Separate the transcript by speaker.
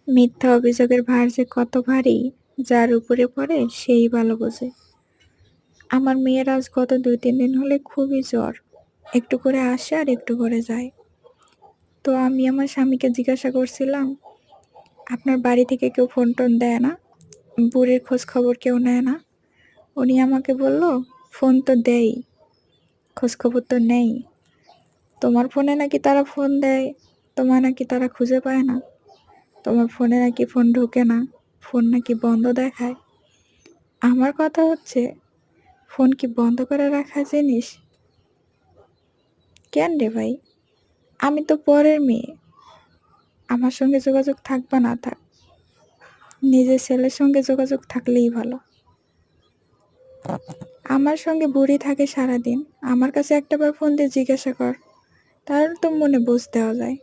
Speaker 1: মিথ্যা অভিযোগের ভার যে কত ভারী, যার উপরে পড়ে সেই ভালো বোঝে। আমার মেয়ের আজ গত ২-৩ দিন হলে খুবই জ্বর। একটু করে আসে আর একটু করে যায়। তো আমি আমার স্বামীকে জিজ্ঞাসা করছিলাম, "আপনার বাড়ি থেকে কেউ ফোন-টোন দেয় না? বুড়ির খোঁজ খবর কেউ নেয় না?" উনি আমাকে বলল, "ফোন তো দেই, খোঁজখবর তো নেই। তোমার ফোনে নাকি তারা ফোন দেয়, তোমায় নাকি তারা খুঁজে পায় না। তোমার ফোনে নাকি ফোন ঢোকে না, ফোন নাকি বন্ধ দেখায়।" আমার কথা হচ্ছে, ফোন কি বন্ধ করে রাখা জিনিস? কেন রে ভাই? আমি তো পরের মেয়ে। আমার সঙ্গে যোগাযোগ থাক বা না থাক, নিজের ছেলের সঙ্গে যোগাযোগ থাকলেই ভালো। আমার সঙ্গে বুড়ি থাকে সারাদিন। আমার কাছে একটাবার ফোন দিয়ে জিজ্ঞাসা কর, তাহলে তো মনে বুঝ দেওয়া যায়।